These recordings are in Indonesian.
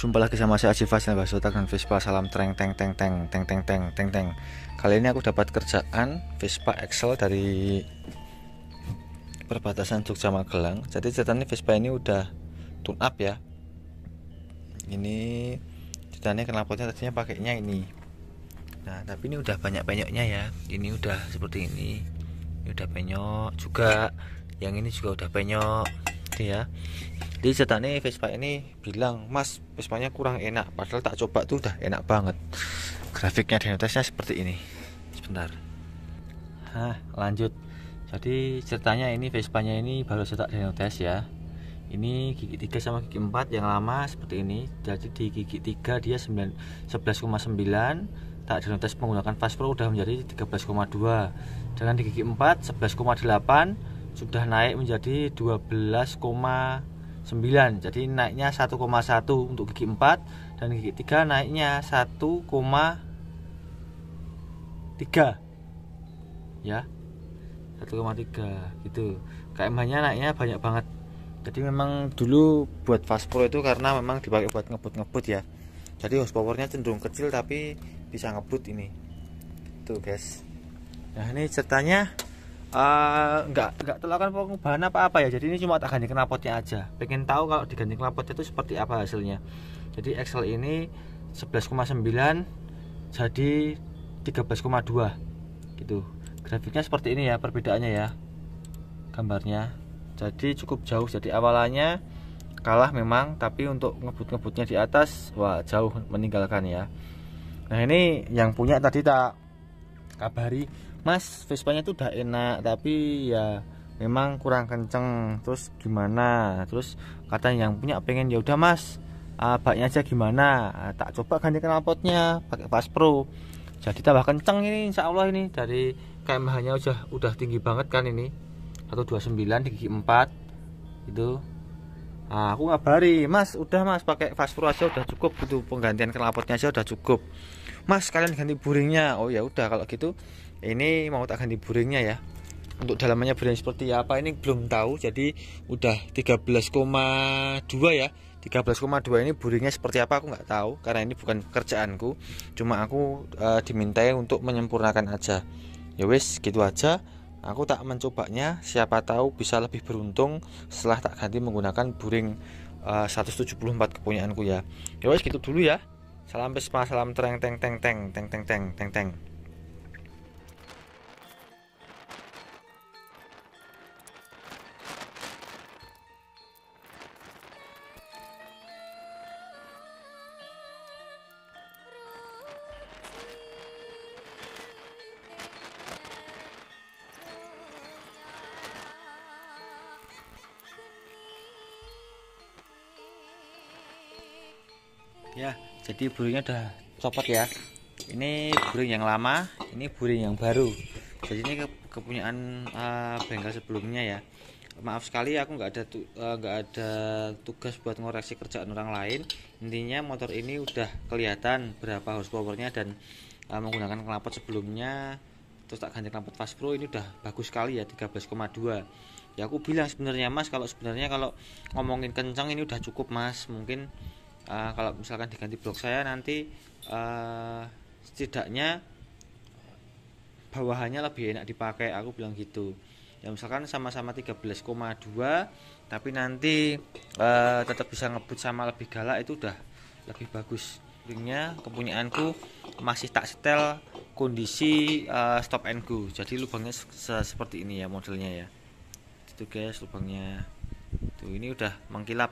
Jumpa lagi sama saya Aji Fasil Basotak dan Vespa. Salam teng teng teng teng teng teng teng teng teng. Kali ini aku dapat kerjaan Vespa Excel dari perbatasan Jogja Magelang. Jadi ceritanya Vespa ini udah tune up ya. Ini ceritanya knalpotnya tadinya pakainya ini. Nah tapi ini udah banyak penyoknya ya. Ini udah seperti ini. Ini udah penyok juga. Yang ini juga udah penyok. Ya. Jadi ceritanya Vespa ini bilang, Mas, Vespanya kurang enak. Padahal tak coba tuh udah enak banget. Grafiknya Dynotesnya seperti ini. Sebentar. Lanjut. Jadi ceritanya ini Vespanya ini baru cetak Dynotes ya. Ini gigi 3 sama gigi 4 yang lama seperti ini. Jadi di gigi 3 dia 11,9. Tak Dynotes menggunakan Fast Pro udah menjadi 13,2. Dengan di gigi 4 11,8 sudah naik menjadi 12,9. Jadi naiknya 1,1 untuk gigi 4 dan gigi 3 naiknya 1,3 ya, 1,3 gitu. KMH nya naiknya banyak banget. Jadi memang dulu buat Fast Pro itu karena memang dipakai buat ngebut ya. Jadi horsepowernya cenderung kecil tapi bisa ngebut ini tuh guys. Nah ini ceritanya enggak terlakukan pengubahan apa ya. Jadi ini cuma tak ganti knalpotnya aja. Pengen tahu kalau diganti knalpotnya itu seperti apa hasilnya. Jadi Excel ini 11,9 jadi 13,2 gitu. Grafiknya seperti ini ya perbedaannya ya. Gambarnya. Jadi cukup jauh. Jadi awalannya kalah memang, tapi untuk ngebut-ngebutnya di atas wah jauh meninggalkan ya. Nah ini yang punya tadi tak kabari, Mas, Vespanya tuh udah enak tapi ya memang kurang kenceng. Terus gimana? Terus katanya yang punya pengen ya udah Mas, baknya aja gimana? Tak coba ganti knalpotnya pakai Fast Pro. Jadi tambah kenceng ini insya Allah ini. Dari KMH nya udah tinggi banget kan ini. 129 di gigi 4 itu. Aku ngabari, Mas, udah Mas pakai Fast Pro aja udah cukup gitu. Penggantian knalpotnya aja udah cukup. Mas, kalian ganti buringnya. Oh ya udah kalau gitu ini mau tak ganti buringnya ya. Untuk dalamannya buring seperti apa ini belum tahu. Jadi udah 13,2 ya. 13,2 ini buringnya seperti apa aku nggak tahu karena ini bukan kerjaanku. Cuma aku dimintai untuk menyempurnakan aja. Ya wes gitu aja. Aku tak mencobanya, siapa tahu bisa lebih beruntung setelah tak ganti menggunakan buring 174 kepunyaanku ya. Ya wes gitu dulu ya. Salam Vespa, salam teng teng teng teng teng teng teng teng teng. Ya, jadi buringnya udah copot ya. Ini buring yang lama, ini buring yang baru. Jadi ini kepunyaan bengkel sebelumnya ya. Maaf sekali aku nggak ada tugas buat ngoreksi kerjaan orang lain. Intinya motor ini udah kelihatan berapa horsepowernya dan menggunakan knalpot sebelumnya. Terus tak ganti knalpot Fast Pro ini udah bagus sekali ya, 13,2. Ya aku bilang sebenarnya Mas, kalau ngomongin kencang ini udah cukup Mas. Mungkin kalau misalkan diganti blok saya nanti setidaknya bawahannya lebih enak dipakai, aku bilang gitu ya. Misalkan sama-sama 13,2 tapi nanti tetap bisa ngebut sama lebih galak, itu udah lebih bagus. Ringnya kepunyaanku masih tak setel kondisi stop and go, jadi lubangnya seperti ini ya modelnya ya. Itu guys lubangnya tuh, ini udah mengkilap,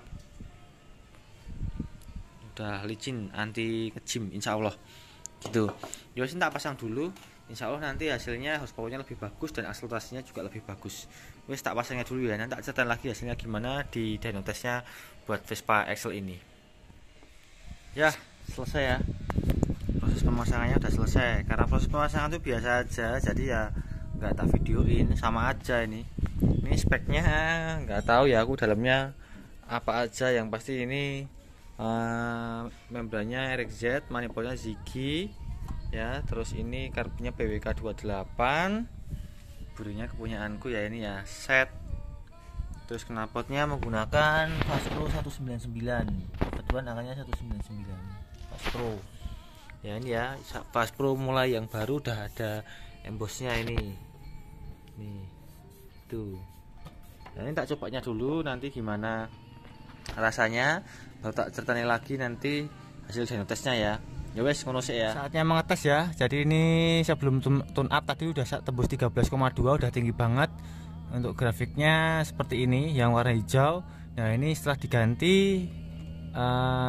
udah licin, anti ngejim insya Allah gitu. Yosin tak pasang dulu, insya Allah nanti hasilnya horsepowernya lebih bagus dan akselerasinya juga lebih bagus. Wes tak pasangnya dulu ya, nanti tak cerita lagi hasilnya gimana di Dynotesnya buat Vespa Excel ini. Ya selesai ya, proses pemasangannya udah selesai. Karena proses pemasangan itu biasa aja, jadi ya nggak tak videoin, sama aja ini speknya nggak tahu ya aku dalamnya apa aja. Yang pasti ini membrannya RXZ, manifolnya Ziggy ya. Terus ini karbonnya PWK 28, buringnya kepunyaanku ya ini ya, set Terus knalpotnya menggunakan Faspro 199, kebetulan angkanya 199 Faspro. Ya ini ya, Faspro mulai yang baru udah ada embossnya ini. Nih. Tuh. Nah, ini tak cobanya dulu, nanti gimana rasanya baru tak ceritain lagi nanti hasil dyno testnya ya. Ya wes ngono sih ya. Saatnya mengetes ya. Jadi ini sebelum tune up tadi udah tembus 13,2, udah tinggi banget. Untuk grafiknya seperti ini yang warna hijau. Nah, ini setelah diganti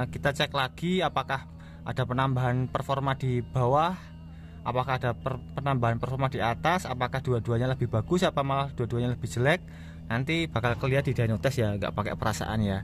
kita cek lagi apakah ada penambahan performa di bawah, apakah ada penambahan performa di atas, apakah dua-duanya lebih bagus apa malah dua-duanya lebih jelek. Nanti bakal kelihatan di dyno test ya, nggak pakai perasaan ya.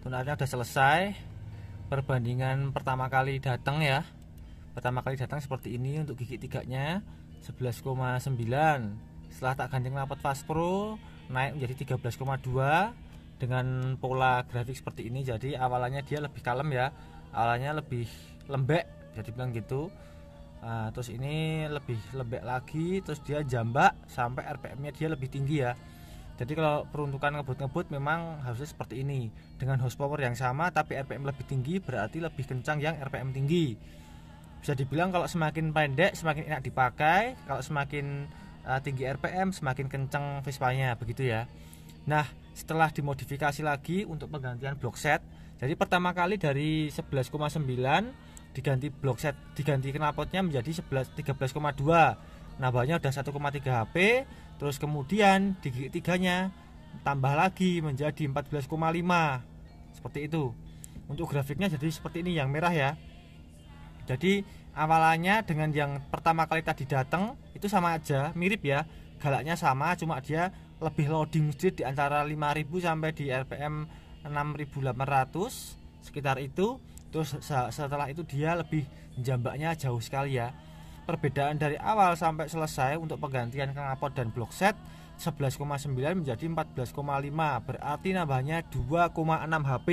Tunarnya udah selesai. Perbandingan pertama kali datang ya. Pertama kali datang seperti ini untuk gigi tiganya 11,9. Setelah tak ganti knalpot Faspro naik menjadi 13,2 dengan pola grafik seperti ini. Jadi awalannya dia lebih kalem ya. Awalannya lebih lembek, jadi bilang gitu. Nah, terus ini lebih lembek lagi, terus dia jambak sampai RPM-nya dia lebih tinggi ya. Jadi kalau peruntukan ngebut-ngebut memang harusnya seperti ini. Dengan horsepower yang sama tapi RPM lebih tinggi berarti lebih kencang yang RPM tinggi. Bisa dibilang kalau semakin pendek semakin enak dipakai, kalau semakin tinggi RPM semakin kencang Vespanya, begitu ya. Nah, setelah dimodifikasi lagi untuk penggantian block set. Jadi pertama kali dari 11,9 diganti block set, diganti knalpotnya menjadi 13,2. Nambahnya udah 1,3 HP. Terus kemudian di gigi tiganya tambah lagi menjadi 14,5. Seperti itu. Untuk grafiknya jadi seperti ini yang merah ya. Jadi awalannya dengan yang pertama kali tadi datang itu sama aja, mirip ya. Galaknya sama, cuma dia lebih loading sedikit di antara 5000 sampai di RPM 6800 sekitar itu. Terus setelah itu dia lebih jambaknya jauh sekali ya. Perbedaan dari awal sampai selesai untuk penggantian knalpot dan block set 11,9 menjadi 14,5, berarti nambahnya 2,6 HP.